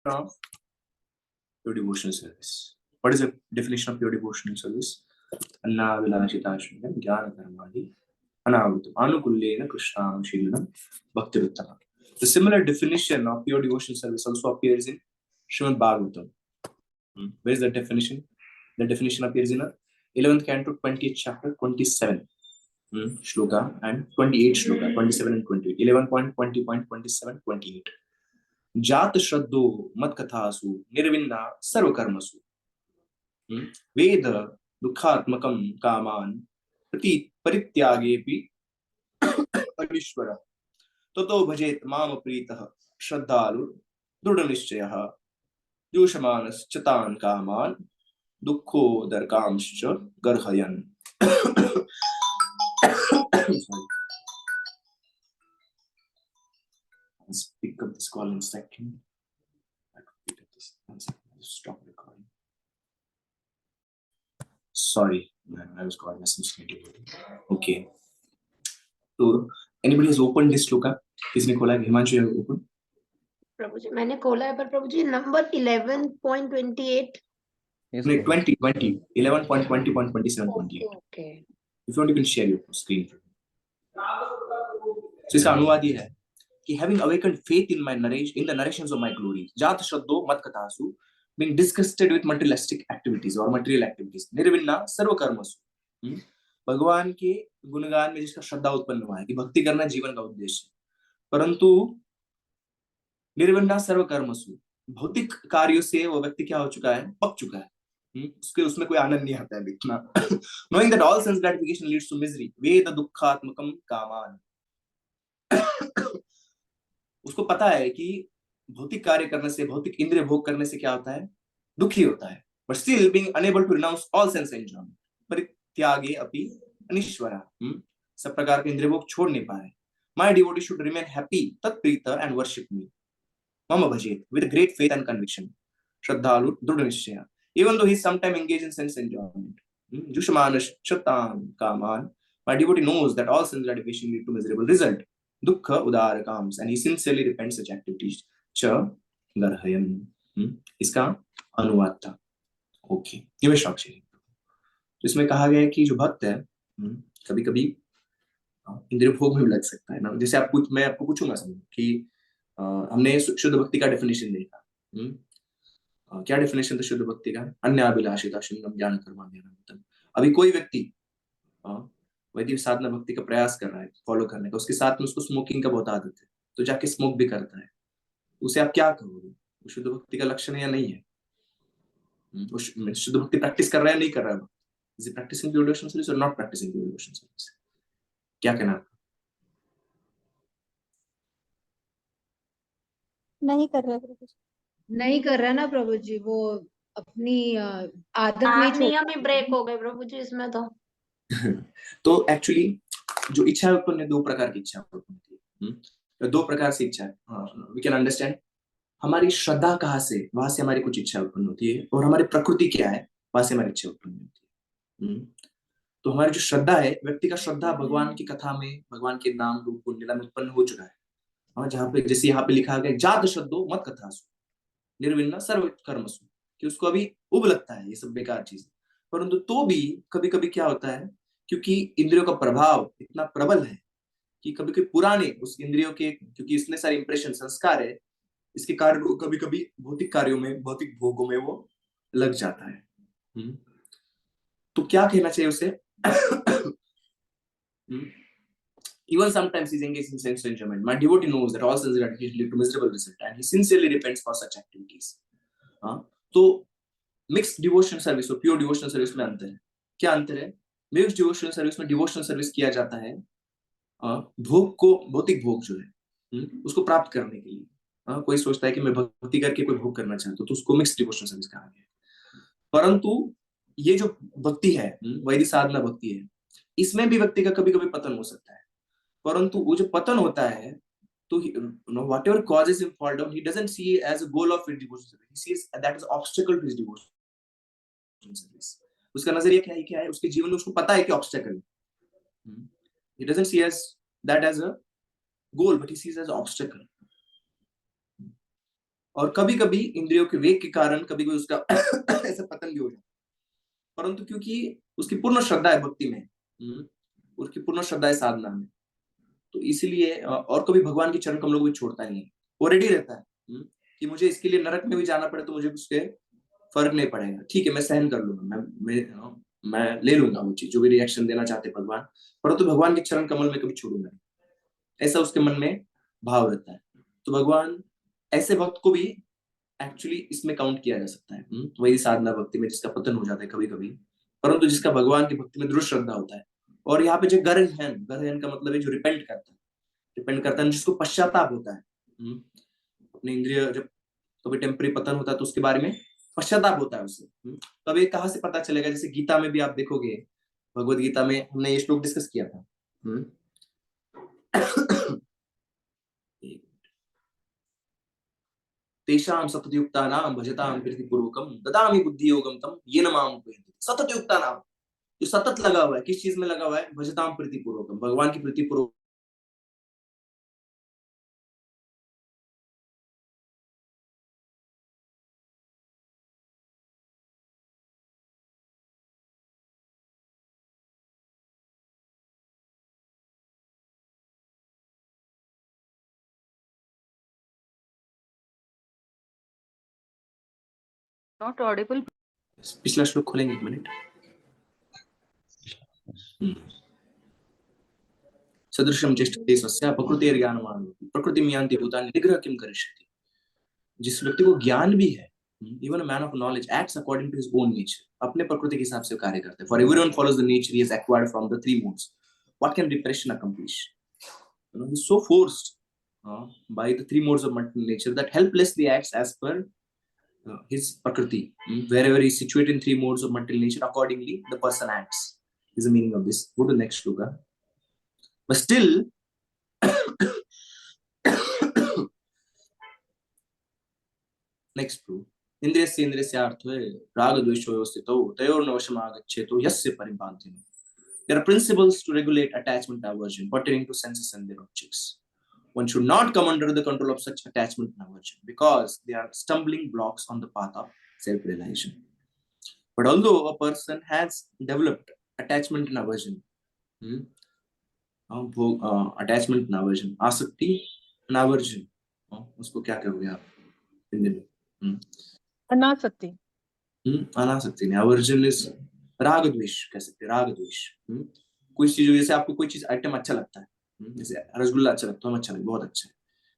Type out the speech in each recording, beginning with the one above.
of pure devotional service. What is the definition of pure devotional service? Anna vilashitashnam jnana dharmadi anavrutam anukullena krishnam shilnam bhaktiruttama. The similar definition of pure devotional service also appears in Srimad Bhagavatam. Where is the definition? The definition appears in 11th canto, 20th chapter, 27 shloka and 28 shloka, 27 and 28. 11.20.27, 28. जात श्रद्धो मत कथासु निर्विन्ना सर्वकर्मसु वेद दुखात्मकं कामान परित्यागेपि अनीश्वर ततो भजेत माम प्रीतः श्रद्धालु दृढ़निश्चयः युषमानश्चतान् कामान दुःखोदरकांश्च गर्हयन्. Let's pick up this call in a second. Stop recording. Sorry, man, I was calling some schedule. Okay. So, anybody has opened this shloka? किसने खोला? Himanshu have opened? प्रभु जी मैंने खोला है पर प्रभु जी नंबर 11.28 नहीं 20 11.20.27 28. Okay. If you want, you can share your screen. So इसका अनुवाद ये है कि having awakened faith in the narrations of my glories, jat shraddho mat kathasu, being disgusted with materialistic activities or material activities, nirvinna sarva karmasu. भगवान के गुणगान में जिसका श्रद्धा उत्पन्न हुआ है कि भक्ति करना जीवन का उद्देश्य, परंतु निर्विन्ना सर्व कर्मसु, भौतिक कार्यों से वो व्यक्ति क्या हो चुका है? पक चुका है. उसमें कोई आनंद नहीं आता है देखना. Knowing that all sense gratification leads to misery, वेद दुःखात्मकं कामान. उसको पता है कि भौतिक कार्य करने से, भौतिक इंद्रिय भोग करने से क्या होता है? दुखी होता है. But still being unable to renounce all sense enjoyment, परित्यागे अपि अनीश्वरा, सब प्रकार के इंद्रिय भोग छोड़ नहीं पा रहे. My devotee should remain happy, tatprita and worship me. Mama bhajet with great faith and conviction. Shraddhalu dhrudhanishchaya. Even though he sometimes engages in sense enjoyment. Jushamanas chatan kaman. My devotee knows that all sense gratification lead to miserable result. Dukkha udara comes and he sincerely repents such activities. Cha garhayan. इसका अनुवाद था. Okay, ये मैं shock sharing. तो इसमें कहा गया है कि जो भक्त है कभी कभी इंद्रिय भोग में भी लग सकता है ना. जैसे मैं आपको पूछूंगा समझ कि हमने शुद्ध भक्ति का डेफिनेशन देखा. क्या डेफिनेशन था शुद्ध भक्ति का? अन्याभिलाषिता शून्यम ज्ञान कर्म ध्यानम. अभी कोई व्यक्ति वैदिक साधना भक्ति का प्रयास कर रहा है फॉलो करने का, उसके साथ में उसको स्मोकिंग का बहुत आदत है, तो जाके स्मोक भी करता है, उसे आप क्या कहोगे? वो शुद्ध भक्ति का लक्षण या नहीं है? शुद्ध भक्ति प्रैक्टिस कर रहा है नहीं कर रहा है? Is it practicing pure devotional service और not practicing pure devotional service? क्या कहना आपका? नहीं कर रहा प्रभु जी. नहीं कर रहा ना प्रभु जी, वो अपनी आदत में नियम ही ब्रेक हो गए प्रभु जी इसमें तो. तो एक्चुअली जो इच्छा उत्पन्न है, दो प्रकार की इच्छा उत्पन्न होती है. दो प्रकार से इच्छा है. वी कैन अंडरस्टैंड हमारी श्रद्धा कहाँ से, वहां से हमारी कुछ इच्छा उत्पन्न होती है, और हमारी प्रकृति क्या है, वहां से हमारी इच्छा उत्पन्न होती है. तो हमारी जो श्रद्धा है, व्यक्ति का श्रद्धा भगवान की कथा में, भगवान के नाम रूप गुण लीला में उत्पन्न हो चुका है. जहाँ पे जैसे यहाँ पे लिखा गया जात श्रद्धो मत कथासु निर्विन्ना सर्व कर्मसु, कि उसको अभी उब लगता है ये सब बेकार चीज, परंतु तो भी कभी कभी क्या होता है, क्योंकि इंद्रियों का प्रभाव इतना प्रबल है कि कभी कभी पुराने उस इंद्रियों के, क्योंकि इतने सारे इंप्रेशन संस्कार है, इसके कारण वो कभी कभी भौतिक कार्यों में, भौतिक भोगों में वो लग जाता है. तो क्या कहना चाहिए उसे? Even sometimes he's engaged in sense enjoyment. My devotee knows that all sense gratification lead to miserable result, and he sincerely repents for such activities. तो मिक्स्ड डिवोशनल सर्विस और प्योर डिवोशनल सर्विस में अंतर है. क्या अंतर है? Mixed devotional service में devotional service किया जाता है भोग को, भौतिक भोग जो है उसको प्राप्त करने के लिए. कोई सोचता है कि मैं भक्ति करके कोई भोग करना चाहता हूं, तो उसको मिक्स्ड डिवोशनल सर्विस कहा गया. परंतु ये जो भक्ति है, वैदिक साधना भक्ति है, इसमें भी व्यक्ति का कभी कभी पतन हो सकता है. परंतु वो जो पतन होता है, तो whatever causes him fall down, he doesn't see it as a goal of his devotion service. He sees that as obstacle to his devotion service. उसका नजरिया क्या है? उसके जीवन में उसको पता है कि obstacle. He doesn't see as that as a goal, but he sees as obstacle. और कभी कभी इंद्रियों के वेग के कारण कभी कभी उसका ऐसा पतन भी हो जाता है, परंतु क्योंकि उसकी पूर्ण श्रद्धा है भक्ति में, उसकी पूर्ण श्रद्धा है साधना में, तो इसीलिए और कभी भगवान के चरण कमलों को भी छोड़ता नहीं है। वो रेडी रहता है कि मुझे इसके लिए नरक में भी जाना पड़े तो मुझे उसके फर्क नहीं पड़ेगा, ठीक है, मैं सहन कर लूंगा, मैं ले लूंगा वो चीज, जो भी रिएक्शन देना चाहते भगवान, परंतु भगवान के चरण कमल में कभी छोड़ूंगा नहीं, ऐसा उसके मन में भाव रहता है। तो भगवान ऐसे भक्त को भी एक्चुअली इसमें काउंट किया जा सकता है, वही साधना भक्ति में जिसका पतन हो जाता है कभी कभी, परंतु जिसका भगवान की भक्ति में दृढ़ श्रद्धा होता है। और यहाँ पे जो गरहन का मतलब है जो रिपेंट करता है, जिसको पश्चाताप होता है, अपने इंद्रिय जब कभी टेम्पररी पतन होता है तो उसके बारे में पश्चाताप होता है उससे। तो अब ये कहाँ से पता चलेगा, जैसे गीता में भी आप देखोगे, भगवत गीता में हमने ये श्लोक डिस्कस किया था, तेषां सततयुक्तानां भजतां प्रीतिपूर्वकं ददामि बुद्धियोगं तं येन माम् उपयन्ति। सततयुक्तानां, जो सतत लगा हुआ है, किस चीज में लगा हुआ है, भजतां प्रीतिपूर्वकं, भगवान की प्रीतिपूर्वक। Not audible. पिछला श्लोक खोलेंगे, एक मिनट। सदृशं चेष्टते स्वस्य प्रकृतिर्ज्ञानवान् प्रकृतिं यान्ति भूतानि निग्रह किं करिष्यति। जिस व्यक्ति को ज्ञान भी है, even a man of knowledge acts according to his own nature, अपने प्रकृति के हिसाब से कार्य करते हैं। For everyone follows the nature he has acquired from the three modes, what can depression accomplish? You know, he's so forced by the three modes of material nature that helplessly acts as per his prakriti. Wherever he is situated in three modes of material nature, accordingly the person acts, is the meaning of this. Go to the next shloka. But still next proof, इंद्रियस्य इंद्रियस्यार्थे रागद्वेषयोः स्थितौ तयोर्नवशमागच्छेतो यस्य परिपान्तिनो. There are principles to regulate attachment and aversion pertaining to senses and their objects. One should not come under the control of such attachment and aversion because they are stumbling blocks on the path of self-realization. But although a person has developed attachment and aversion, attachment and aversion, आसक्ति and aversion, उसको क्या कहोगे आप हिंदी में? अनासक्ति। अनासक्ति नहीं, aversion is राग द्वेष कह सकते हैं, राग द्वेष। कोई चीज, जैसे आपको कोई चीज आइटम अच्छा लगता है, जैसे रसगुल्ला अच्छा लगता है, अच्छा लगे, बहुत अच्छा है,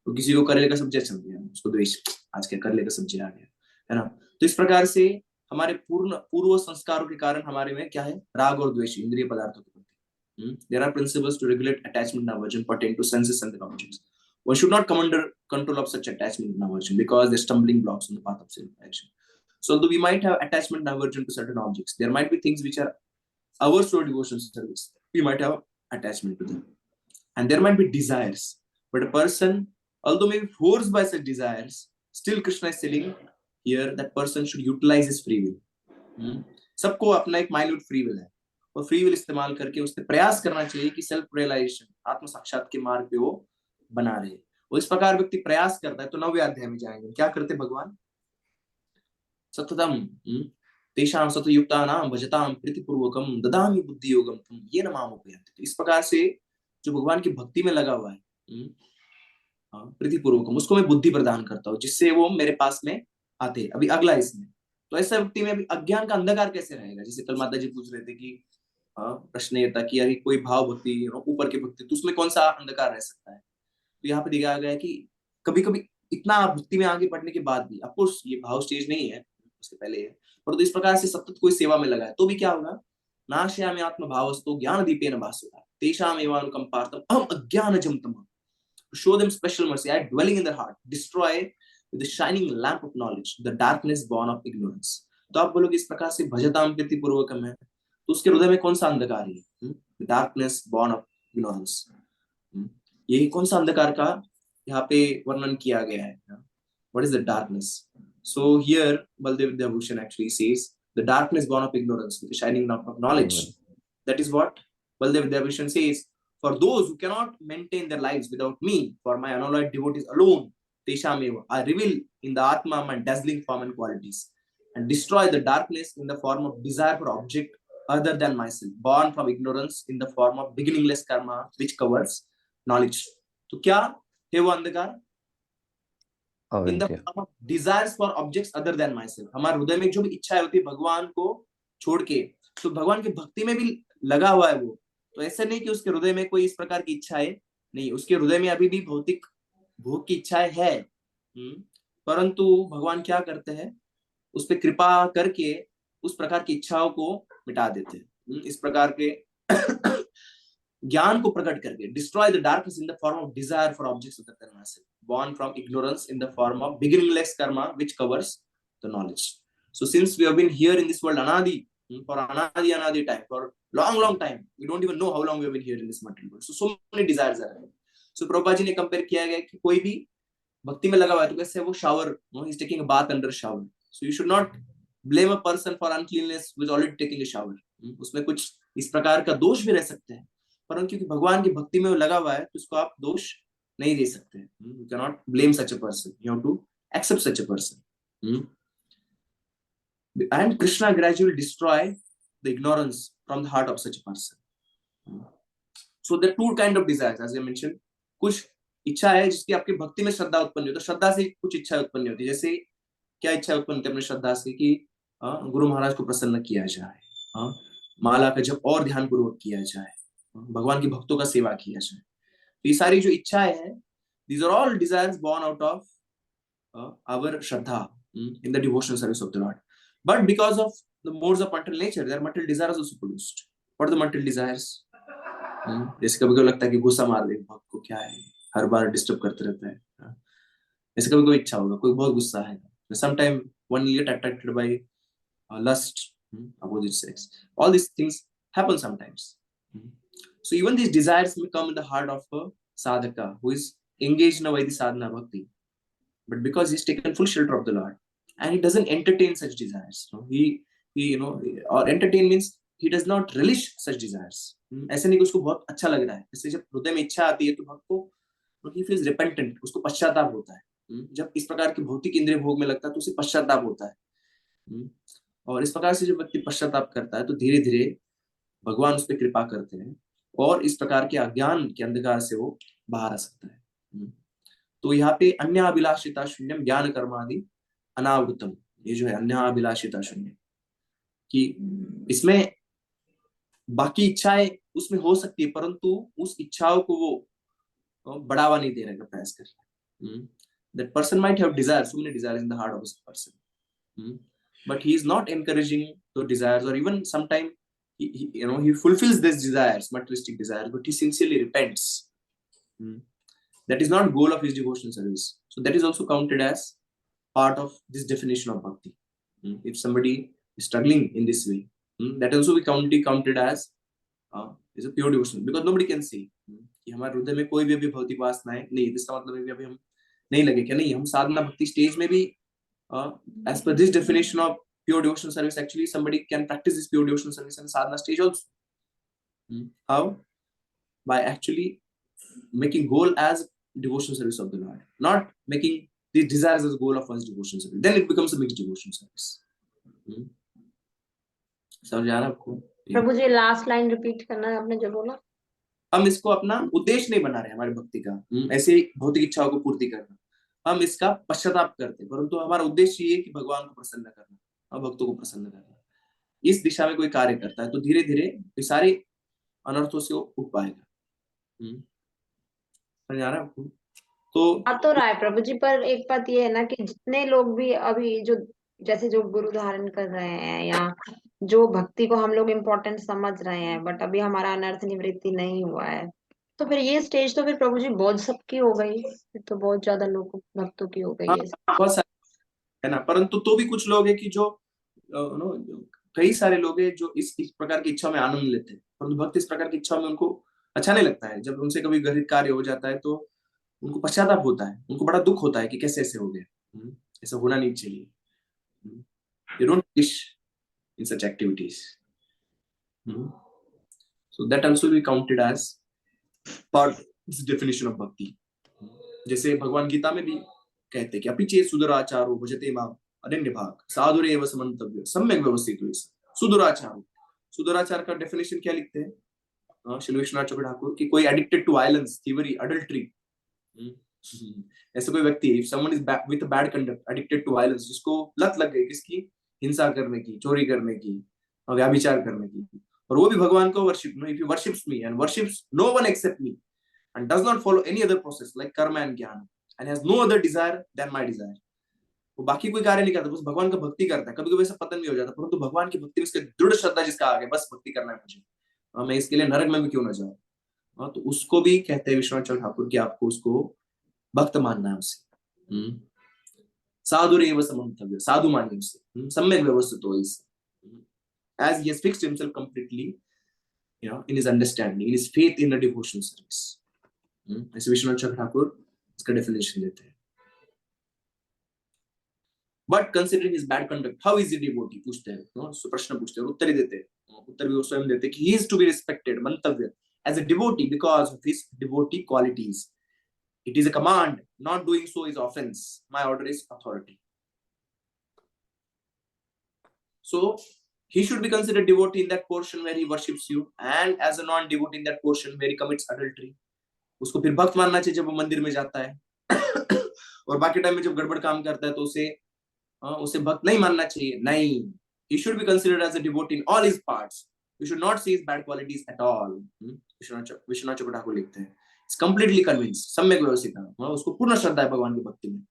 तो किसी को करेले का सब्जी अच्छा लग गया, उसको द्वेष, आज क्या करेले का सब्जी आ गया, है ना। तो इस प्रकार से हमारे पूर्व संस्कारों के कारण हमारे में क्या है, राग और द्वेष इंद्रिय पदार्थों के प्रति। There are principles to regulate attachment and aversion pertaining to senses and their objects. One should not come under control of such attachment and aversion because they're stumbling blocks on the path of self-action. So although we might have attachment and aversion to certain objects, there might be things which are ours to our devotion service. We might have attachment to them. And there might be desires. But a person, although may be forced by such desires, still Krishna is telling here that person should utilize his free will. सबको अपना एक minute free will है, और free will इस्तेमाल करके उसने प्रयास करना चाहिए कि सेल्फ रियलाइजेशन, आत्म साक्षात के मार्ग पे वो बना रहे। वो इस प्रकार व्यक्ति प्रयास करता है तो 9वें अध्याय में जाएंगे, क्या करते भगवान, सततम तेषां सततयुक्तानां भजतां प्रीतिपूर्वकं ददामि बुद्धियोगं तं येन माम् उपयन्ति। तो इस प्रकार से जो भगवान की भक्ति में लगा हुआ है, प्रीतिपूर्वकम, उसको मैं बुद्धि प्रदान करता हूँ जिससे वो मेरे पास में आते। अभी अगला इसमें, तो ऐसा व्यक्ति में अभी अज्ञान का अंधकार कैसे रहेगा, जैसे कल माता जी पूछ रहे थे कि प्रश्न ये था कि यार कोई भाव भक्ति, ऊपर की भक्ति, तो उसमें कौन सा अंधकार रह सकता है। तो यहाँ पे दिखाया गया है कि कभी कभी इतना भक्ति में आगे बढ़ने के बाद भी, ऑफकोर्स ये भाव स्टेज नहीं है, उसके पहले है, परंतु इस प्रकार से सतत कोई सेवा में लगा है तो भी क्या होगा, नाशयामि आत्म भावस्तु ज्ञान दीपेन भास्वता तेषाम एवानुकंपार्थम अहम अज्ञानजं तमः। Show them special mercy, I dwelling in their heart, destroy with the shining lamp of knowledge the darkness born of ignorance. तो आप बोलोगे इस प्रकार से भजताम प्रीतिपूर्वकम है, तो उसके हृदय में कौन सा अंधकार है, darkness born of ignorance। ये कौन सा अंधकार का यहाँ पे वर्णन किया गया है, what is the darkness? So here Baldev Vidyabhushan actually says the darkness born of ignorance with the shining lamp of knowledge. That is what Baldev Vidyabhushan says, for those who cannot maintain their lives without me, for my unalloyed devotees alone teshamev are revealed in the atma and dazzling form and qualities, and destroy the darkness in the form of desire for object other than myself, born from ignorance in the form of beginningless karma which covers knowledge. तो क्या है वो अंधकार? In the अविद्या। form of desires for objects other than myself. हमारे हृदय में जो भी इच्छाएं होती है भगवान को छोड़ के, तो भगवान की भक्ति में भी लगा हुआ है वो। तो ऐसा नहीं कि उसके हृदय में कोई इस प्रकार की इच्छाएं नहीं, उसके हृदय में अभी भी भौतिक भोग की इच्छाएं है, परंतु भगवान क्या करते हैं, उस पर कृपा करके उस प्रकार की इच्छाओं को मिटा देते हैं। इस प्रकार के ज्ञान को प्रकट करके, destroy the darkness in the form of desire for objects other than myself, born from ignorance in the form of beginningless karma which covers the knowledge. So since we have been here in this world anadi, for anadi time, for long time, we don't even know how long we have been here in this material world. So many desires are there. So Prabhupada ji ने compare किया गया कि कोई भी भक्ति में लगा हुआ है तो कैसे वो shower, he is taking a bath under shower. So you should not blame a person for uncleanness who is already taking a shower. उसमें कुछ इस प्रकार का दोष भी रह सकते हैं, परंतु क्योंकि भगवान की भक्ति में वो लगा हुआ है तो उसको आप दोष नहीं दे सकते। You cannot blame such a person. You have to accept such a person. And Krishna gradually destroy the ignorance from the heart of such a person. So there are two kind of desires, as I mentioned. कुछ इच्छा है जिसकी आपकी भक्ति में श्रद्धा उत्पन्न होती है, तो श्रद्धा से कुछ इच्छा उत्पन्न होती है। जैसे क्या इच्छा उत्पन्न होती है अपनी श्रद्धा से कि गुरु महाराज को प्रसन्न किया जाए, माला का जप और ध्यान पूर्वक किया जाए, भगवान की भक्तों का सेवा किया जाए। तो ये सारी जो इच्छाएं हैं, these are all desires born out of our shraddha in the devotional service of the Lord. But because of the modes of material nature, their material desires also produced. What are the material desires? जैसे कभी कभी लगता है कि गुस्सा मार दे भक्त को, क्या है हर बार डिस्टर्ब करते रहता है। जैसे कभी कोई इच्छा होगा, कोई बहुत गुस्सा है, sometime one will get attracted by lust, opposite sex. All these things happen sometimes. So even these desires may come in the heart of a sadhaka who is engaged in a Vaidhi sadhana bhakti, but because he's taken full shelter of the Lord and he doesn't entertain such desires, he or entertain means he does not relish such desires. ऐसे नहीं कि उसको बहुत अच्छा लग रहा है। जैसे जब हृदय में इच्छा आती है तो भक्त को he feels repentant, उसको पश्चाताप होता है। जब इस प्रकार के भौतिक इंद्रिय भोग में लगता है तो उसे पश्चाताप होता है, और इस प्रकार से जब व्यक्ति पश्चाताप करता है तो धीरे धीरे भगवान उस पर कृपा करते हैं और इस प्रकार के अज्ञान के अंधकार से वो बाहर आ सकता है। तो यहाँ पे अन्य अभिलाषिता शून्यम ज्ञान कर्मादि अनावृतम, ये जो है अन्य अभिलाषिता शून्य, कि इसमें बाकी इच्छाएं उसमें हो सकती है परंतु उस इच्छाओं को वो बढ़ावा नहीं देने का प्रयास कर रहा है। That person might have desires, so many desires in the heart of this person, but he is not encouraging those desires, or even sometimes he fulfills these desires, materialistic desires, but he sincerely repents. That is not goal of his devotional service. So that is also counted as part of this definition of bhakti. If somebody is struggling in this way, that also we counted as is a pure devotion, because nobody can say कि हमारे हृदय में कोई भी अभी भौतिक वासनाएं नहीं। इसका मतलब है कि अभी हम नहीं लगे क्या, नहीं, हम साधना भक्ति स्टेज में भी as per this definition of pure devotional service, actually somebody can practice this pure devotional service in sadhana stage also. How? By actually making goal as devotional service of the Lord, not making these desires as goal of one's devotional service. Then it becomes a mixed devotional service. समझ आ रहा आपको? प्रभु जी last line repeat करना है आपने जो बोला। हम इसको अपना उद्देश्य नहीं बना रहे हमारी भक्ति का, ऐसे भौतिक इच्छाओं को पूर्ति करना, हम इसका पश्चाताप करते, परंतु हमारा उद्देश्य ये है कि भगवान को प्रसन्न करना और भक्तों को प्रसन्न करना। इस दिशा में कोई कार्य करता है तो धीरे धीरे ये सारे अनर्थों से उठ पाएगा। समझ आ रहा है आपको? तो आ तो रहा है प्रभु जी, पर एक बात ये है ना कि जितने लोग भी अभी जो जैसे जो गुरु धारण कर रहे हैं या जो भक्ति को हम लोग इम्पोर्टेंट समझ रहे हैं, बट अभी हमारा अनर्थ निवृत्ति नहीं हुआ है, तो फिर ये स्टेज तो फिर प्रभु जी बहुत सबकी हो गई, फिर तो बहुत ज्यादा लोगों भक्तों की हो गई है। बहुत सारे है ना, परंतु तो भी कुछ लोग है कि जो कई सारे लोग हैं जो इस प्रकार की इच्छा में आनंद लेते हैं, परंतु भक्त इस प्रकार की इच्छा में उनको अच्छा नहीं लगता है। जब उनसे कभी गृहित कार्य हो जाता है तो उनको पश्चाताप होता है, उनको बड़ा दुख होता है कि कैसे ऐसे हो गया, ऐसा होना नहीं चाहिए। They don't wish in such activities. So that also be counted as part of this definition of bhakti. जैसे भगवान गीता में भी कहते हैं कि अपि चेत् सुदुराचारो भजते माम अनन्य भाग साधुरेव समन्तव्य सम्यक व्यवस्थित हुई। सुदुराचार, सुदुराचार का डेफिनेशन क्या लिखते हैं श्री विश्वनाथ चक्रवर्ती ठाकुर कि कोई addicted to violence, thievery, adultery, ऐसे कोई व्यक्ति, if someone is with bad conduct, addicted to violence, जिसको लत लग गई किसकी, हिंसा करने की, चोरी करने की, व्याभिचार करने की, और वो भी भगवान को worship, if you worships me and worships no one except me and does not follow any other process like karma and jnana and has no other desire than my desire, वो बाकी कोई कार्य नहीं करता, बस भगवान का भक्ति करता है। कभी कभी ऐसा पतन भी हो जाता है, परंतु भगवान की भक्ति में इसके दृढ़ श्रद्धा जिसका आ गया, बस भक्ति करना है मुझे, मैं इसके लिए नरक में भी क्यों ना जाऊं, तो उसको भी कहते हैं विश्वनाथ चक्रवर्ती ठाकुर कि आपको उसको भक्त मानना है उसे, साधुरेव समन्तव्य, साधु मानिए उसे, सम्यक व्यवस्थित हो इस, as he has fixed himself completely, in his understanding, in his faith in the devotional service. ऐसे विश्वनाथ चक्रवर्ती ठाकुर इसका डेफिनेशन देते हैं। But considering his bad conduct, how is he devotee? पूछते हैं, प्रश्न पूछते हैं, उत्तर ही देते हैं, उत्तर भी वो स्वयं देते हैं कि he is to be respected, Mantavya, as a devotee because of his devotee qualities. It is a command, not doing so is offense. My order is authority. So he should be considered devotee in that portion where he worships you, and as a non-devotee in that portion where he commits adultery. उसको फिर भक्त मानना चाहिए जब वो मंदिर में जाता है और बाकी टाइम में जब गड़बड़ काम करता है तो उसे भक्त नहीं मानना चाहिए, नहीं। He should be considered as a devotee in all his parts. You should not see his bad qualities at all. Vishwanath चक्रवर्ती ठाकुर लिखते हैं, He's completely convinced, सम्यक व्यवस्थित है, उसको पूर्ण श्रद्धा है भगवान की भक्ति में।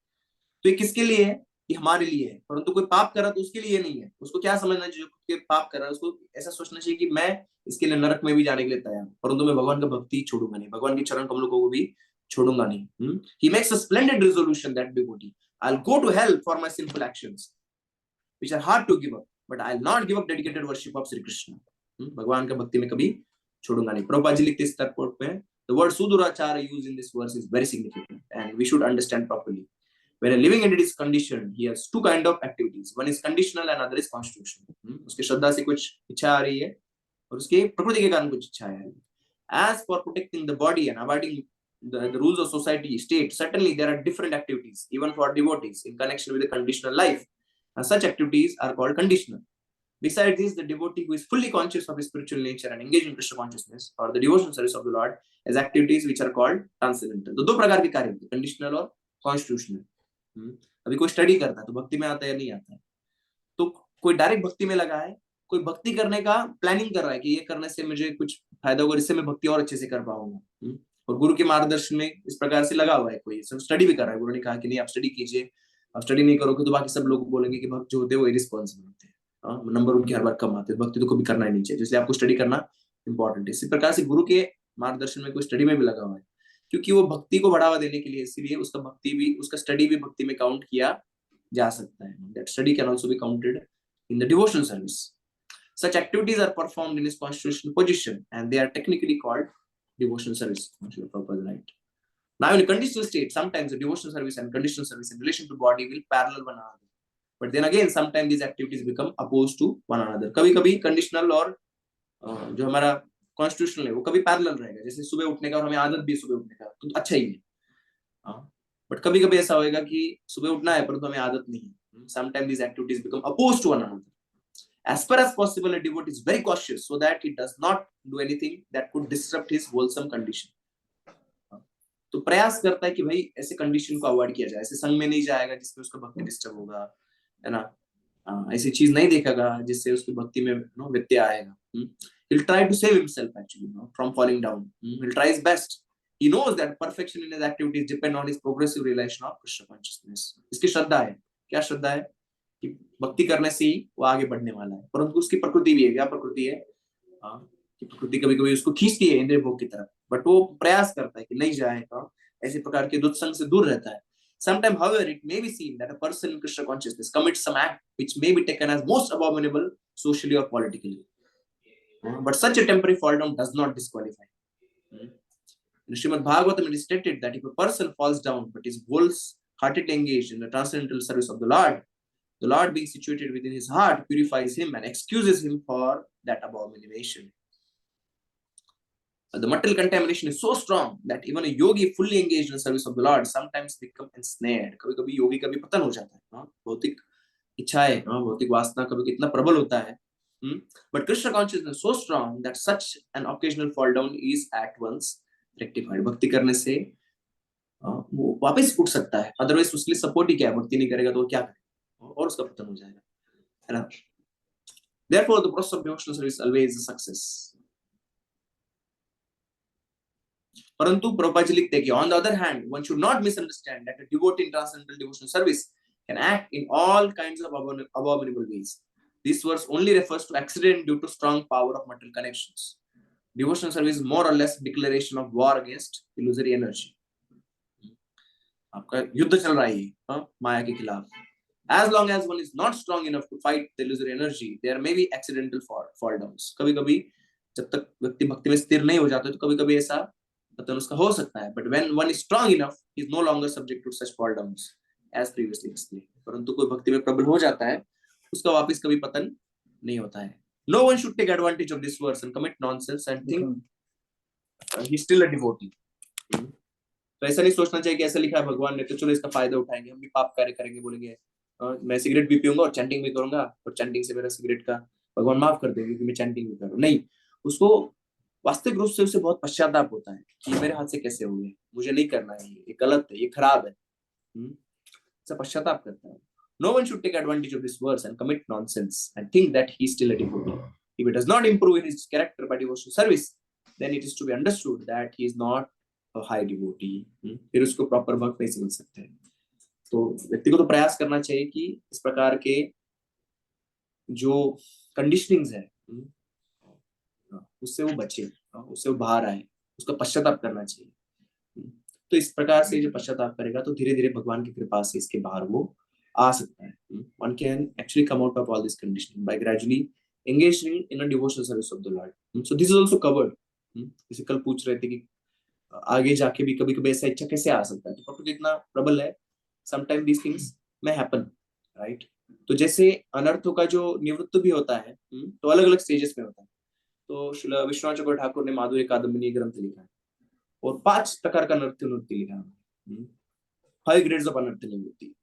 तो ये किसके लिए है? ये हमारे लिए है। परंतु कोई पाप करा तो उसके लिए नहीं है। उसको क्या समझना चाहिए? जो पाप कर रहा है उसको ऐसा सोचना चाहिए कि मैं इसके लिए नरक में भी जाने के लिए तैयार, परंतु मैं भगवान का भक्ति छोड़ूंगा नहीं, भगवान के चरण कमलों को भी छोड़ूंगा नहीं। He makes a splendid resolution, that devotee. I'll go to hell for my sinful actions, which are hard to give up, but I'll not give up dedicated worship of Sri Krishna. भगवान का भक्ति में कभी छोड़ूंगा नहीं। प्रभुपाद जी लिखते इस तर्क में, the word sudurachara used in this verse is very significant, and we should understand properly. When a living entity is conditioned, he has two kind of activities. One is conditional and other is constitutional. उसके श्रद्धा से कुछ इच्छा आ रही है और उसके प्रकृति के कारण कुछ इच्छा है। As for protecting the body and abiding the rules of society, state, certainly there are different activities, even for devotees, in connection with the conditional life. And such activities are called conditional. Besides this, the devotee who is fully conscious of his spiritual nature and engaged in Krishna consciousness or the devotional service of the Lord has activities which are called transcendental. तो दो प्रकार के कार्य होते हैं, conditional और constitutional. अभी कोई स्टडी करता है तो भक्ति में आता है या नहीं आता है, तो कोई डायरेक्ट भक्ति में लगा है, कोई भक्ति करने का प्लानिंग कर रहा है कि ये करने से मुझे कुछ फायदा होगा, इससे मैं भक्ति और अच्छे से कर पाऊंगा, और गुरु के मार्गदर्शन में इस प्रकार से लगा हुआ है, कोई स्टडी भी कर रहा है, गुरु ने कहा कि नहीं आप स्टडी कीजिए, आप स्टडी नहीं करोगे तो बाकी सब लोग बोलेंगे कि भक्त जो होते हैं वो इरिस्पॉन्सिबल होते हैं, नंबर उनके हर बार कम आते हैं, भक्ति तो कभी करना ही नहीं चाहिए, इसलिए आपको स्टडी करना इंपॉर्टेंट है। इसी प्रकार से गुरु के मार्गदर्शन में कोई स्टडी में भी लगा हुआ है, क्योंकि वो भक्ति को बढ़ावा देने के लिए, इसीलिए उसका भक्ति भी, उसका स्टडी भी भक्ति में काउंट किया जा सकता है। That study can also be counted in the devotional service. Such activities are performed in his constitutional position and they are technically called devotional service. Right. Now in a conditional state, sometimes the devotional service and conditional service in relation to body will parallel one another. But then again, sometimes these activities become opposed to one another. कभी-कभी conditional और जो हमारा constitutional है वो कभी parallel रहेगा, जैसे सुबह उठने का और हमें आदत भी सुबह उठने का तो अच्छा ही है, बट कभी कभी ऐसा होएगा कि सुबह उठना है परंतु हमें आदत नहीं है। Sometimes these activities become opposed to one another. As far as possible, a devotee is very cautious so that he does not do anything that could disrupt his wholesome condition. तो प्रयास करता है कि भाई ऐसे कंडीशन को avoid किया जाए, ऐसे संग में नहीं जाएगा जिससे उसका भक्ति डिस्टर्ब होगा, है ना, ऐसी चीज नहीं देखेगा जिससे उसकी भक्ति में व्यत्यय आएगा। He'll try to save himself actually, from falling down. He'll try his best. He knows that perfection in his activities depend on his progressive realization of Krishna consciousness. इसकी श्रद्धा है, क्या श्रद्धा है कि भक्ति करने से ही वो आगे बढ़ने वाला है, परंतु उसकी प्रकृति भी है, क्या प्रकृति है कि प्रकृति कभी-कभी उसको खींचती है इंद्रिय भोग की तरफ, बट वो प्रयास करता है कि नहीं जाएगा, ऐसे प्रकार के दुष्संग से दूर रहता है। Sometimes, however, it may be seen that a person in Krishna consciousness commits some act which may be taken as most abominable socially or politically. But such a temporary fall down does not disqualify. In Srimad Bhagavatam, it is stated that if a person falls down but is wholeheartedly engaged in the transcendental service of the Lord being situated within his heart purifies him and excuses him for that abomination. The material contamination is so strong that even a yogi fully engaged in service of the Lord sometimes become ensnared. कभी-कभी योगी का भी पतन हो जाता है, भौतिक इच्छाएं, भौतिक वासना कभी कितना प्रबल होता है. But Krishna consciousness is so strong that such an occasional fall down is at once rectified. भक्ति करने से वो वापस उठ सकता है, अदरवाइज उसके लिए सपोर्ट ही क्या है, भक्ति नहीं करेगा तो वो क्या करेगा, और उसका पतन हो जाएगा, है ना. Therefore, the process of devotional service always is a success. परंतु प्रभुपाद जी लिखते हैं कि on the other hand, one should not misunderstand that a devotee in transcendental devotional service can act in all kinds of abominable ways. This verse only refers to accident due to strong power of material connections. Devotional service is more or less declaration of war against illusory energy. आपका युद्ध चल रहा है माया के खिलाफ. As long as one is not strong enough to fight the illusory energy, there may be accidental fall downs. कभी-कभी जब तक व्यक्ति भक्ति में स्थिर नहीं हो जाता तो कभी-कभी ऐसा पतन उसका हो सकता है. But when one is strong enough, he is no longer subject to such fall downs as previously explained. परंतु कोई भक्ति में प्रबल हो जाता है, उसका वापस कभी पतन नहीं होता है. No one should take advantage of this verse and commit nonsense and think he is still a devotee. तो ऐसा नहीं सोचना चाहिए कि ऐसा लिखा है भगवान ने तो चलो इसका फायदा उठाएंगे, हम भी पाप कार्य करेंगे, बोलेंगे मैं सिगरेट भी पीऊंगा और चैंटिंग भी करूंगा और चैंटिंग से मेरा सिगरेट का भगवान माफ कर देंगे कि मैं चैंटिंग भी करूं. नहीं, उसको वास्तविक रूप से उसे बहुत पश्चाताप होता है कि मेरे हाथ से कैसे हो गया, मुझे नहीं करना है, ये गलत है, ये खराब है, ऐसा पश्चाताप करता है. No one should take advantage of this verse and commit nonsense and think that he is still a devotee. If it does not improve his character by devotional service, then it is to be understood that he is not a high devotee. फिर उसको proper भक्त नहीं समझ सकते. तो व्यक्ति को तो प्रयास करना चाहिए कि इस प्रकार के जो कंडीशनिंग्स है उससे वो बचे, उससे वो बाहर आए, उसका पश्चाताप करना चाहिए. तो इस प्रकार से जो पश्चाताप करेगा तो धीरे धीरे भगवान की कृपा से इसके बाहर वो आ सकता है. One can actually come out of all this conditioning by gradually engaging in a devotional service of the Lord. So this is also covered. जैसे कल पूछ रहे थे कि आगे जाके भी कभी कभी ऐसा इच्छा कैसे आ सकता है, तो प्रकृति इतना प्रबल है, sometime these things may happen, right? तो जैसे अनर्थों का जो निवृत्त भी होता है तो अलग अलग स्टेजेस में होता है. तो श्रील विश्वनाथ चक्रवर्ती ठाकुर ने माधुर्य कादम्बिनी ग्रंथ लिखा है और 5 प्रकार का नृत्य लिखा है, 5 ग्रेड्स ऑफ अनर्थ निवृत्ति.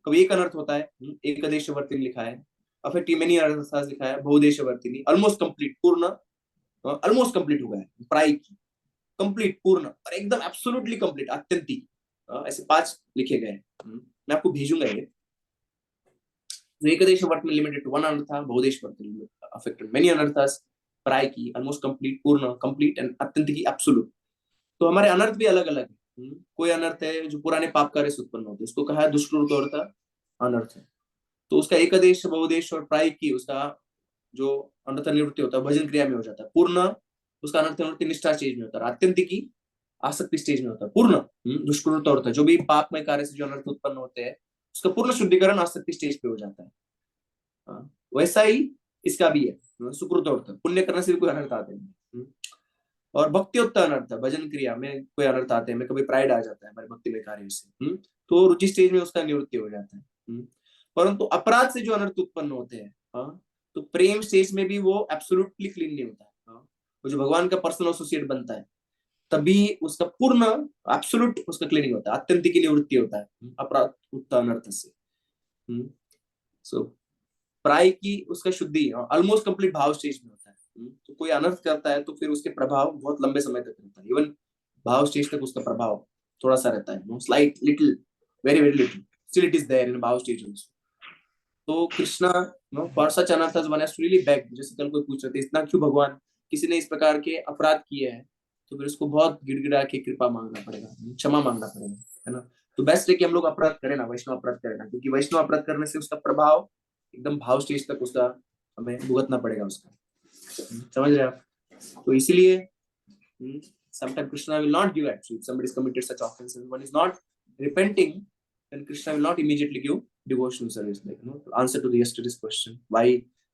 कभी एक अनर्थ होता है, एकदेशवर्तिनी लिखा है, अफेक्टिव मेनी अनर्थास लिखा है, बहुदेशवर्तिनी, ऑलमोस्ट कंप्लीट, पूर्ण, ऑलमोस्ट कंप्लीट हो गया है, प्रायिक, कंप्लीट, पूर्ण और एकदम एब्सोल्युटली कंप्लीट, आत्यंतिक, ऐसे 5 लिखे गए. मैं आपको भेजूंगा ये. एकदेशवर्त में लिमिटेड टू 1 अनर्था, बहुदेशवर्तिनी अफेक्टेड मेनी अनर्थास, प्रायिकी, ऑलमोस्ट कंप्लीट, पूर्ण, कंप्लीट एंड आत्यंतिकी, एब्सोल्यूट. तो हमारे अनर्थ भी अलग अलग है. कोई अनर्थ है जो पुराने पाप कार्य से उत्पन्न होते हैं, उसको कहा है दुष्कृत अनर्थ है. तो उसका एकदेश, बहुदेश और प्रायिकी, उसका जो अनर्थ निवृत्ति होता है भजन क्रिया में हो जाता है. पूर्ण उसका अनर्थ निवृत्ति निष्ठा स्टेज में होता है. आत्यंतिकी आसक्ति स्टेज में होता है. पूर्ण दुष्कृत होता है, जो भी पापमय कार्य से जो अनर्थ उत्पन्न होते हैं उसका पूर्ण शुद्धिकरण आसक्ति स्टेज पे हो जाता है. वैसा ही इसका भी है, सुकृत अर्थ, पुण्य करने से भी कोई अनर्थ आते हैं. और भक्तियोत्तर अनर्थ, भजन क्रिया में कोई अनर्थ आते हैं, में कभी प्राइड आ जाता है हमारे भक्ति में कार्य से, तो रुचि स्टेज में उसका निवृत्ति हो जाता है. परंतु अपराध से जो अनर्थ उत्पन्न होते हैं, तो प्रेम स्टेज में भी वो एब्सोल्युटली क्लीन नहीं होता है. वो जो भगवान का पर्सनल एसोसिएट बनता है तभी उसका पूर्ण एब्सोल्यूट उसका क्लीनिंग होता है, अत्यंत की निवृत्ति होता है अपराध उत्तर अनर्थ से. सो प्राय की उसका शुद्धि ऑलमोस्ट कंप्लीट भाव स्टेज में होता है. तो कोई अनर्थ करता है तो फिर उसके प्रभाव बहुत लंबे समय तक रहता है. इवन भाव स्टेज तक उसका प्रभाव थोड़ा सा रहता है, slight little, very very little, still it is there in bhava stage also. तो Krishna for such anarthas one has to really beg. जैसे कल कोई पूछ रहे थे इतना क्यों भगवान, किसी ने इस प्रकार के अपराध किए हैं तो फिर उसको बहुत गिड़गिड़ा के कृपा मांगना पड़ेगा, क्षमा मांगना पड़ेगा, है ना. तो बेस्ट है कि हम लोग अपराध करें ना, वैष्णव अपराध करें ना, क्योंकि वैष्णव अपराध करने से उसका प्रभाव एकदम भाव स्टेज तक उसका हमें भुगतना पड़ेगा उसका. समझ रहे आप. तो इसीलिए sometimes Krishna will not give actually if somebody has committed such offense and one is not repenting, then Krishna will not immediately give devotional service. Like, answer to the yesterday's question, why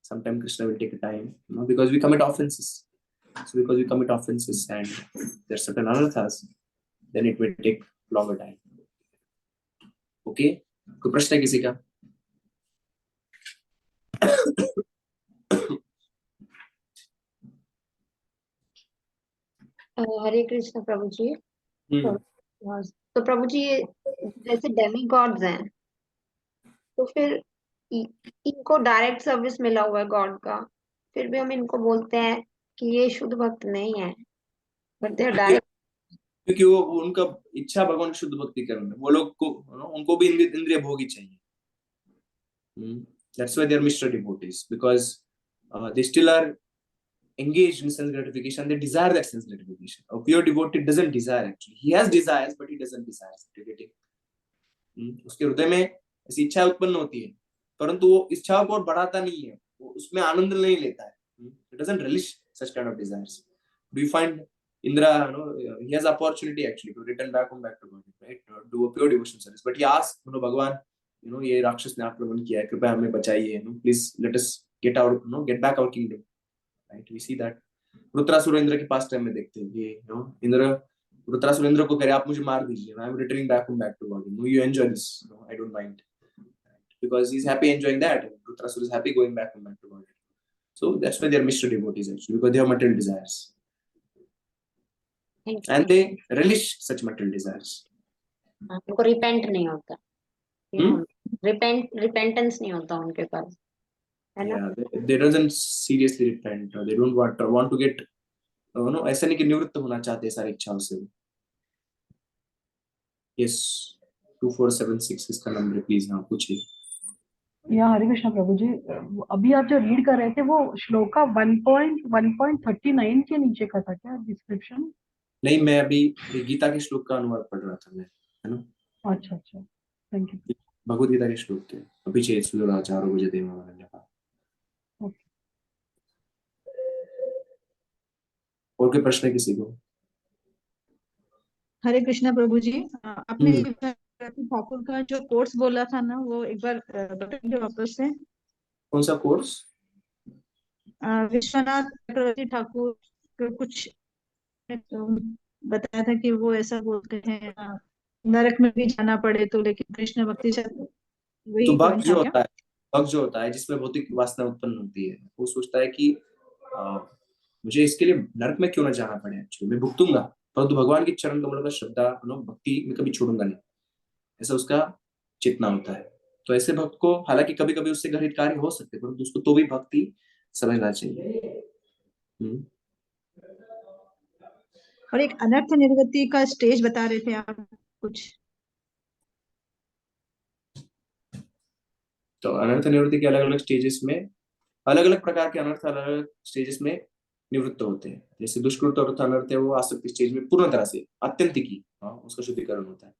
sometimes Krishna will take a time, because we commit offenses. So because we commit offenses and there are certain anarthas, then it will take longer time. Okay, कोई प्रश्न है किसी का? हरे कृष्ण प्रभु जी। हम्म तो प्रभु जी ये जैसे Demi God's हैं, तो फिर इनको डायरेक्ट सर्विस मिला हुआ है गॉड का, फिर भी हम इनको बोलते हैं कि ये शुद्ध भक्त नहीं है, बट दे आर क्योंकि डायरेक्ट। क्योंकि वो उनका इच्छा भगवान शुद्ध भक्ति करना, वो लोग को उनको भी इंद्रिय भोग ही चाहिए। That's why they are Mr. devotees, because they still are engaged in sense gratification. They desire that sense gratification. A pure devotee doesn't desire actually. He has desires, but he doesn't desire getting. उसके हृदय में ऐसी इच्छा उत्पन्न होती है, परंतु वो इच्छाओं को और बढ़ाता नहीं है, वो उसमें आनंद नहीं लेता है. He doesn't relish such kind of desires. Do you find Indra, he has opportunity actually to return back home back to God, right? Do a pure devotion service, but he asks, Bhagwan, ये राक्षस ने आक्रमण किया है, कृपया हमें बचाइए, please let us get out, get back our kingdom, right? We see that Vritrasura Indra के पास टाइम में देखते हैं कि इंद्र वृत्रासुर इंद्र को कह रहे आप मुझे मार दीजिए, I am returning back home back to God, you enjoy this, I don't mind, because he's happy enjoying that. Vrutrasura is happy going back home back to God. So that's why they are Mr. devotees actually, because they have material desires. And they relish such material desires. उनको repent नहीं होता, repentance नहीं होता उनके पास, है ना? Yeah, they doesn't seriously repent, or they don't want to get, ऐसा नहीं कि निवृत्त होना चाहते सारी इच्छाओं से. Yes, 2476 इसका नंबर प्लीज. हाँ पूछिए. या हरे कृष्ण प्रभु जी, अभी आप जो रीड कर रहे थे वो श्लोका 1.1.39 के नीचे का था क्या डिस्क्रिप्शन? नहीं, मैं अभी गीता के श्लोक का अनुवाद पढ़ रहा था मैं, है ना? अच्छा अच्छा, थैंक यू. भगवद गीता के श्लोक थे. अभी चेत सुराचारो बजे देवा. और कोई प्रश्न किसी को? हरे कृष्णा प्रभु जी, आपने ठाकुर का जो कोर्स बोला था ना, वो एक बार बताएंगे वापस से? कौन सा कोर्स? विश्वनाथ चक्रवर्ती ठाकुर को कुछ बताया था कि वो ऐसा बोलते हैं नरक में भी जाना पड़े तो, लेकिन कृष्ण भक्ति से वही तो भक्त पॉइंट जो था होता है, भक्त जो होता है जिसमें भौतिक वासना उत्पन्न होती है, वो सोचता है कि मुझे इसके लिए नरक में क्यों ना जाना पड़े, एक्चुअली मैं भुगतूंगा, परंतु भगवान की चरण कमल का श्रद्धा भक्ति में कभी छोड़ूंगा नहीं, ऐसा उसका चेतना होता है. तो ऐसे भक्त को हालांकि कभी कभी उससे गृहित कार्य हो सकते हैं, परंतु उसको तो भी भक्ति समझना चाहिए. और एक अनर्थ निवृत्ति का स्टेज बता रहे थे आप कुछ? तो अनर्थ निवृत्ति के अलग अलग स्टेजेस में, अलग अलग प्रकार के अनर्थ अलग अलग स्टेजेस में निवृत्त होते हैं. जैसे दुष्कृत अर्थ अनर्थ है, वो आसक्ति स्टेज में पूर्ण तरह से अत्यंतिकी उसका शुद्धिकरण होता है.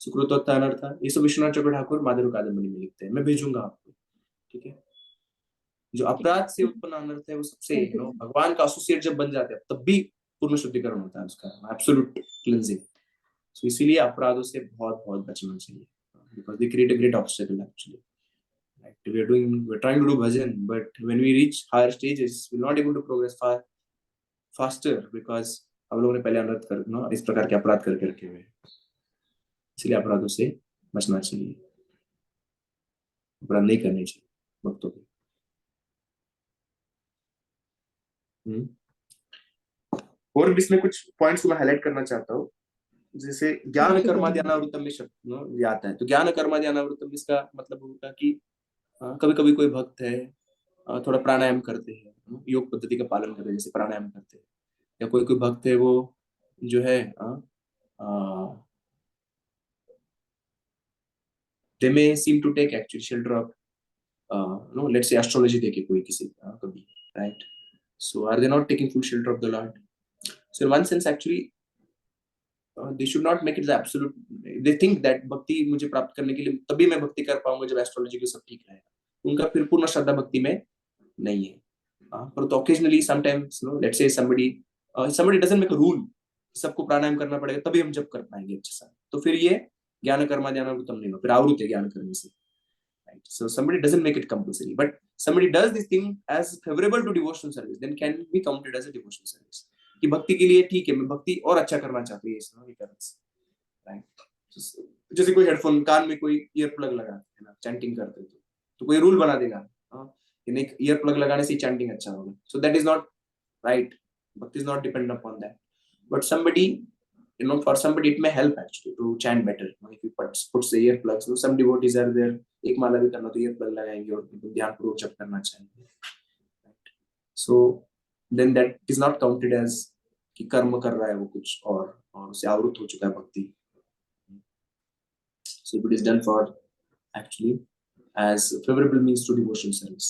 सुकृत अनर्थ, ये सब विश्वनाथ चक्र ठाकुर माधुर्य कादंबरी में लिखते हैं, मैं भेजूंगा आपको, ठीक है? जो अपराध से उत्पन्न अनर्थ है वो सबसे भगवान का एसोसिएट जब बन जाते हैं तब भी पूर्ण शुद्धिकरण होता है उसका, एब्सोल्यूट क्लींजिंग. सो इसीलिए अपराधों से बहुत बहुत बचना चाहिए, because they create a great obstacle actually. We're trying to do bhajan, but when we reach higher stages we're not able to progress faster because हम लोगों ने पहले अनर्थ कर इस प्रकार के अपराध करके रखे हुए हैं. इसलिए अपराधों से बचना चाहिए, अपराध नहीं करने चाहिए भक्तों को. और भी इसमें कुछ पॉइंट्स को मैं हाईलाइट करना चाहता हूँ. जैसे ज्ञान कर्मादि अनावृतम में शब्द आता है, तो ज्ञान कर्मादि अनावृतम इसका मतलब होगा कि कभी कभी कोई भक्त है थोड़ा प्राणायाम करते हैं, योग पद्धति का पालन करते हैं, जैसे प्राणायाम करते हैं, या कोई कोई भक्त है वो जो है they may seem to take actually shelter of let's say astrology देखे कोई किसी कभी, right? So are they not taking full shelter of the Lord? So in one sense actually they should not make it the absolute. They think that भक्ति मुझे प्राप्त करने के लिए तभी मैं भक्ति कर पाऊंगा जब एस्ट्रोलॉजी के सब ठीक रहेगा. उनका फिर पूर्ण श्रद्धा भक्ति में नहीं है. पर तो occasionally sometimes let's say somebody doesn't make a rule, सबको प्राणायाम करना पड़ेगा तभी हम जब कर पाएंगे अच्छे से, तो फिर ये ज्ञान कर्मा ज्ञानावृतम नहीं हो, फिर आवृत है ज्ञान करने से, right? So somebody doesn't make it compulsory, but somebody does this thing as favorable to devotional service, then can be counted as a devotional service. कि भक्ति के लिए ठीक है, मैं भक्ति और अच्छा करना चाहती हूँ इसमें करने से, right? जैसे कोई हेडफोन कान में कोई ईयर प्लग लगा है ना, चैंटिंग करते तो कोई रूल बना देगा कि नहीं ईयर प्लग लगाने से चैंटिंग अच्छा होगा. So that is not right. Bhakti is not dependent upon that. but somebody, for somebody it may help actually to chant better. If you puts the earplugs, some devotees are there, एक माला भी करना तो earplug लगाएंगे और ध्यानपूर्वक जप करना चाहिए. So then that is not counted as कि कर्म कर रहा है वो कुछ और उससे आवृत हो चुका है भक्ति. So if it is done for actually as favorable means to devotional service.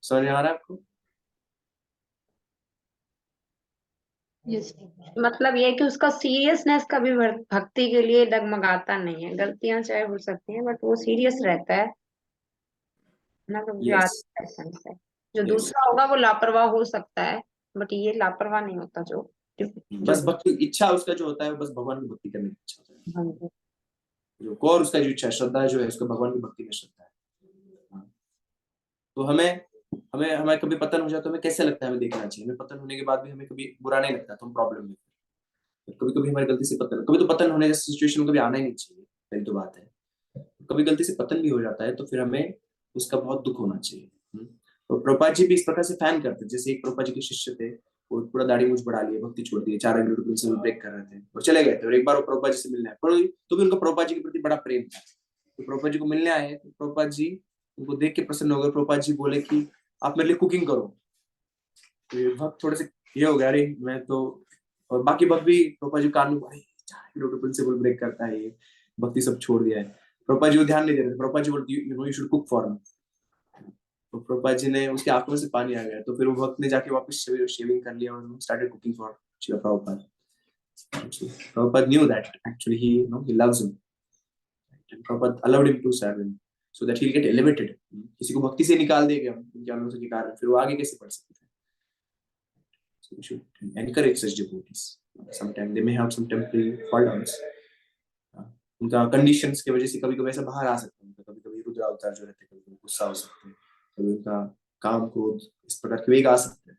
समझ आ रहा है आपको? यस मतलब ये कि उसका सीरियसनेस कभी भक्ति के लिए डगमगाता नहीं है. गलतियां चाहे हो सकती हैं बट वो सीरियस रहता है ना. तो जो Yes. आदमी है जो Yes. दूसरा होगा वो लापरवाह हो सकता है बट ये लापरवाह नहीं होता. जो बस भक्ति इच्छा उसका जो होता है बस भगवान की भक्ति करने की इच्छा होता है. हाँ जी. जो कोर उसका जो इच्छा श्रद्धा जो है उसका भगवान की भक्ति में श्रद्धा है. तो हमें कभी पतन हो जाए तो हमें कैसे लगता है, हमें देखना चाहिए. हमें पतन होने के बाद भी हमें कभी बुरा नहीं लगता तो हम प्रॉब्लम में. कभी कभी हमारी गलती से पतन, कभी तो पतन होने जैसी सिचुएशन कभी आना ही नहीं चाहिए. पहली तो बात है. कभी गलती से पतन भी हो जाता है तो फिर हमें उसका बहुत दुख होना चाहिए. तो प्रभुपाद जी भी इस प्रकार से फैन करते. जैसे एक प्रभुपाद जी के शिष्य थे, वो पूरा दाढ़ी मूंछ बढ़ा लिए, भक्ति छोड़ दी, 4 किलोमीटर प्रिंसिपल ब्रेक कर रहे थे और चले गए थे. और एक बार वो प्रभुपाद जी से मिलने आए, पर तो भी उनका प्रभुपाद जी के प्रति बड़ा प्रेम था. तो प्रभुपाद जी को मिलने आए तो प्रभुपाद जी उनको देख के प्रसन्न हो गए. प्रभुपाद जी बोले कि आप मेरे लिए कुकिंग करो. तो भक्त थोड़े से ये हो गया, अरे मैं तो. और बाकी भक्त भी प्रभुपाद जी कान में 4 किलोमीटर प्रिंसिपल ब्रेक करता है, ये भक्ति सब छोड़ दिया है. प्रभुपाद जी को ध्यान नहीं दे रहे थे. प्रभुपाद जी बोलते you should cook for me. तो प्रभुपाद जी ने, उसकी आंखों में से पानी आ गया. तो फिर वो भक्त ने जाके वापस शेविंग कर लिया और started cooking for Shila Prabhupada. Prabhupada knew that actually he loves him. And Prabhupada allowed him to serve him so that he'll get elevated. किसी को भक्ति से निकाल देगा उनके आलोचना के कारण, फिर वो आगे कैसे बढ़ सकते हैं. So we should encourage such devotees. Sometimes they may have some temporary fall downs. उनका कंडीशंस की वजह से कभी कभी ऐसा बाहर आ सकता है. कभी कभी रुद्र अवतार जो रहते हैं, कभी गुस्सा हो सकते हैं, कभी उनका काम क्रोध इस प्रकार के वेग आ सकते हैं.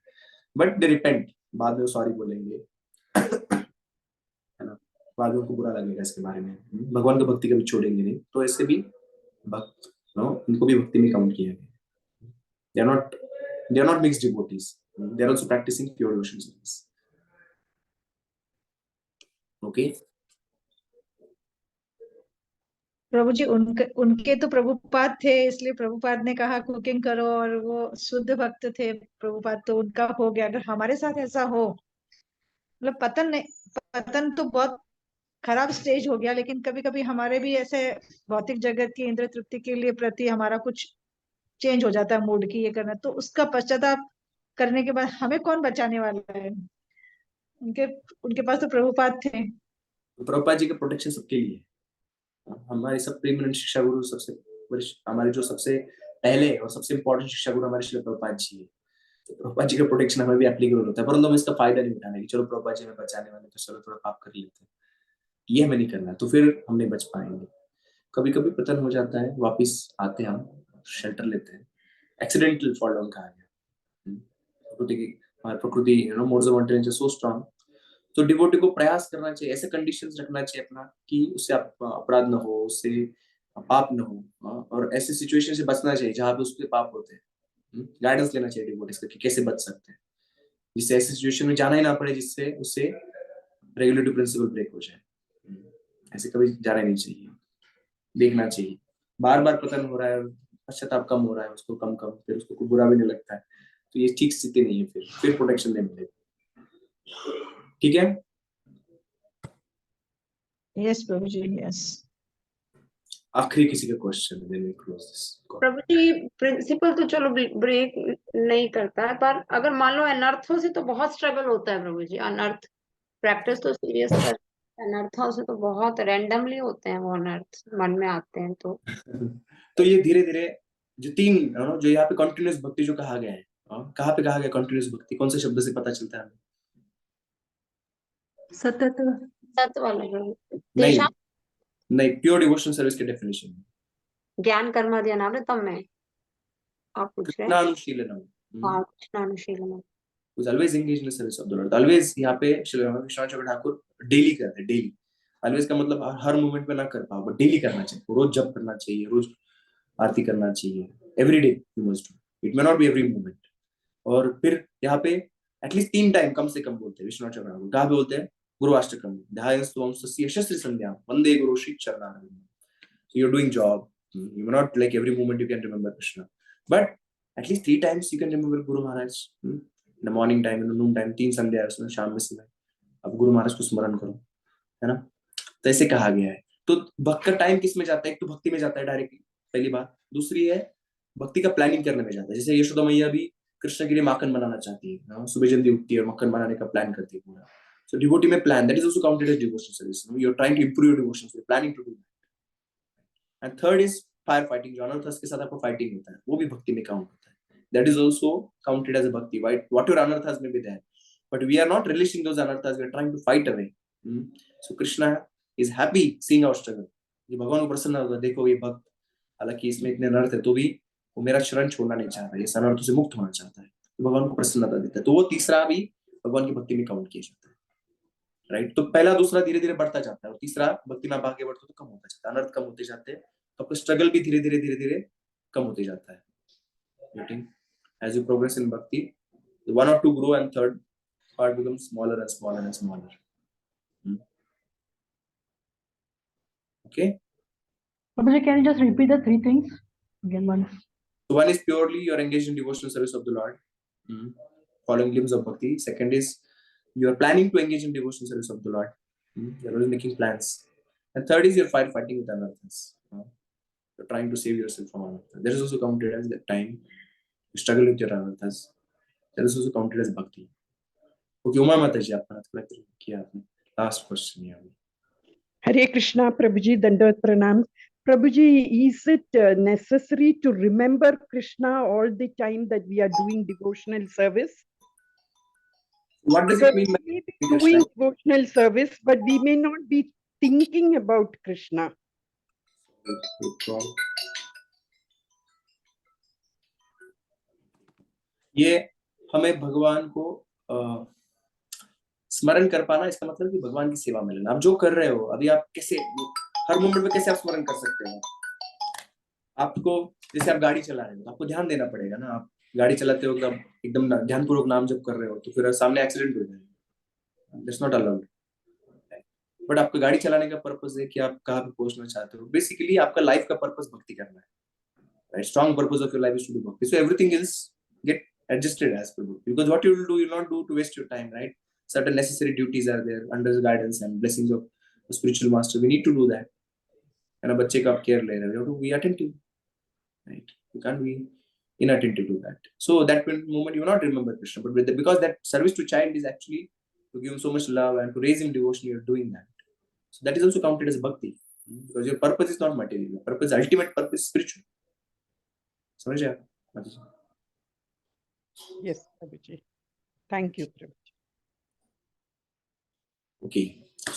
बट दे रिपेंट, बाद में वो सॉरी बोलेंगे, है ना. बाद में उनको बुरा लगेगा इसके बारे में. भगवान की भक्ति कभी छोड़ेंगे नहीं. तो ऐसे भी भक्त इनको भी भक्ति में काउंट किया गया. they are not mixed devotees. They are also practicing pure devotion service. Okay. प्रभु जी उनके तो प्रभुपाद थे, इसलिए प्रभुपाद ने कहा कुकिंग करो, और वो शुद्ध भक्त थे प्रभुपाद, तो उनका हो गया. अगर हमारे साथ ऐसा हो, मतलब पतन तो बहुत खराब स्टेज हो गया, लेकिन कभी कभी हमारे भी ऐसे भौतिक जगत की इंद्र तृप्ति के लिए प्रति हमारा कुछ चेंज हो जाता है मूड की ये करना, तो उसका पश्चाताप करने के बाद हमें कौन बचाने वाला है. उनके उनके पास तो प्रभुपाद थे. तो प्रभुपाद जी का प्रोटेक्शन सबके लिए है. हमारे सब प्रेमिनेंट शिक्षा गुरु, सबसे वरिष्ठ, हमारे जो सबसे पहले और सबसे इंपॉर्टेंट शिक्षा गुरु हमारे श्रील प्रभुपाद जी है. तो प्रभुपाद जी का प्रोटेक्शन हमें भी एप्लीकेबल होता है, परंतु हम इसका फायदा नहीं उठाने की चलो प्रभुपाद जी हमें बचाने वाले तो चलो थोड़ा पाप कर लेते हैं, ये हमें नहीं करना. तो फिर हम नहीं बच पाएंगे. कभी कभी पतन हो जाता है, वापिस आते हैं, हम शेल्टर लेते हैं. एक्सीडेंटल फॉल डाउन कहा गया. प्रकृति modes of maintenance is so strong. तो डिवोटी को प्रयास करना चाहिए, ऐसे कंडीशंस रखना चाहिए अपना कि उससे अपराध न हो, उससे पाप न हो, और ऐसे सिचुएशन से बचना चाहिए जहां पे उसके पाप होते हैं. गाइडेंस लेना चाहिए डिवोटीज का कि कैसे बच सकते हैं, जिससे ऐसे सिचुएशन में जाना ही ना पड़े, जिससे उससे रेगुलेटरी प्रिंसिपल ब्रेक हो जाए. ऐसे कभी जाना नहीं चाहिए. देखना चाहिए बार बार पतन हो रहा है, पश्चाताप कम हो रहा है, उसको कम फिर उसको कोई बुरा भी नहीं लगता है, तो ये ठीक स्थिति नहीं है. फिर प्रोटेक्शन नहीं मिलेगा. ठीक है. Yes Prabhu ji, yes. आखिरी किसी का question, then we close this. Prabhu ji principal तो चलो ब्रेक नहीं करता है, पर अगर मान लो अनर्थों से तो बहुत स्ट्रगल होता है प्रभु जी. अनर्थ प्रैक्टिस तो सीरियस कर, अनर्थों से तो बहुत रैंडमली होते हैं वो अनर्थ मन में आते हैं. तो ये धीरे धीरे जो 3 जो यहाँ पे कंटिन्यूअस भक्ति जो कहा गया है, कहाँ पे कहा गया कंटिन्यूअस भक्ति, कौन से शब्द से पता चलता है? सत वाला नहीं नहीं, प्योर डिवोशनल सर्विस के डेफिनेशन में ज्ञान कर्म ध्यानामृतम में आप पूछ रहे हैं. कृष्णानुशीलनम. हाँ, कृष्णानुशीलनम was always engaged in the service of the Lord. Always यहाँ पे श्री कृष्णाचार्य ठाकुर डेली करते हैं. डेली ऑलवेज का मतलब हर मोमेंट में ना कर पाओ, बट डेली करना चाहिए. रोज जप करना चाहिए, रोज आरती करना चाहिए. Every day you must do. It may not be every moment, और फिर यहाँ पे एटलीस्ट 3 टाइम कम से कम बोलते हैं विष्णु चरण। कहाँ पे बोलते हैं? गुरुवाष्टकम में, ध्यायस्तु यशस्वी संध्या वंदे गुरु Shri चरणारविंदम। So you're doing job. You're not like every moment you can remember Krishna, but at least 3 times you can remember Guru Maharaj. In the morning time, in the noon time, 3 संध्या है उसमें, शाम में समय अब गुरु महाराज को स्मरण करो, है ना। तो ऐसे कहा गया है। तो भक्त का टाइम किस में जाता है? एक तो भक्ति में जाता है डायरेक्टली, पहली बात। दूसरी है भक्ति का प्लानिंग करने में जाता है। जैसे यशोदा मैया भी कृष्ण के लिए माखन बनाना चाहती है, सुबह जल्दी उठती है और मक्खन बनाने का प्लान करती है पूरा। So devotee may plan, that is also counted as devotional service. You're trying to improve your devotion, so you're planning to do that. And third is fire fighting, जो अनर्थस के साथ आपको फाइटिंग होता है, वो भी भक्ति में काउंट होता है। That is also counted as a bhakti. Whatever anarthas may be there, but we are not relishing those anarthas. We are trying to fight away. So Krishna is happy seeing our struggle. ये भगवान को प्रसन्न होता है, देखो ये भक्त, हालांकि इसमें इतने अनर्थ है तो भी वो मेरा शरण छोड़ना नहीं चाहता, ये अनर्थों से मुक्त होना चाहता है, तो भगवान को प्रसन्नता देता है। तो वो तीसरा भी भगवान की भक्ति में काउंट किया जाता है, राइट। तो पहला दूसरा धीरे धीरे बढ़ता जाता है और तीसरा भक्ति में आप आगे बढ़ते तो कम होता जाता है, अनर्थ कम होते जाते हैं, तो आपका स्ट्रगल भी धीरे धीरे कम होते जाता है। Getting as you progress in bhakti, the 1 or 2 grow and third part becomes smaller and smaller and smaller. Okay. Prabhuji, can you just repeat the 3 things again once? So one is purely you're engaged in devotional service of the Lord, following glimpse of bhakti. Second is you're planning to engage in devotional service of the Lord. You're always making plans. And third is you're fighting with anarthas. You're trying to save yourself from anarthas. That is also counted as the time you struggle with your anarthas. That is also counted as bhakti. Okay, Uma Mataji, आपने collect किया आपने last question है अभी। Hare Krishna, Prabhuji, Dandavat Pranam. Prabhuji, is it necessary to remember Krishna all the time that we are doing devotional service? What does it mean by we may be doing devotional service, but we may not be thinking about Krishna? ये हमें भगवान को स्मरण कर पाना, इसका मतलब कि भगवान की सेवा में लेना। आप जो कर रहे हो अभी, आप कैसे हर मोमेंट में कैसे आप स्मरण कर सकते हो? आपको जैसे आप गाड़ी चला रहे हो तो आपको ध्यान देना पड़ेगा ना। आप गाड़ी चलाते हो एकदम ध्यानपूर्वक नाम जप कर रहे हो तो फिर सामने एक्सीडेंट हो जाएगा, दैट्स नॉट अलाउड। बट आपका गाड़ी चलाने का पर्पस है कि आप कहाँ पे पहुंचना चाहते हो। बेसिकली आपका लाइफ का पर्पस भक्ति करना है, right. Strong purpose of your life is to do bhakti, so everything is get adjusted as per book, because what you will do, you will not do to waste your time, right? Certain necessary duties are there under the guidance and blessings of the spiritual master. We need to do that. And a bachche ka care le rahe ho, you have to be attentive, right? You can't be inattentive to that. So that moment you will not remember Krishna, but because that service to child is actually to give him so much love and to raise him devotion, you are doing that. So that is also counted as bhakti, because your purpose is not material. Your purpose, ultimate purpose, is spiritual. समझे आप? Yes, Prabhuji. Thank you, Prabhuji. Okay,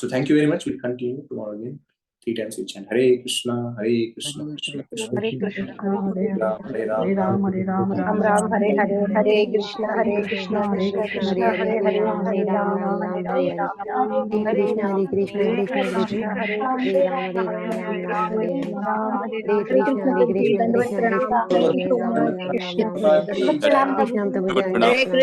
so thank you very much. We'll continue tomorrow again. 3 times we chant Hare Krishna, Krishna Krishna, Hare Krishna Hare Ram, Hare Ram, Hare Ram, Ram Ram Hare Hare Hare Krishna Krishna Hare Krishna Krishna, Hare Hare Hare Ram Ram Hare Hare Hare Krishna Krishna Hare Ram Ram Hare Hare Krishna Krishna Krishna Hare Ram Ram Ram Ram Ram Krishna Krishna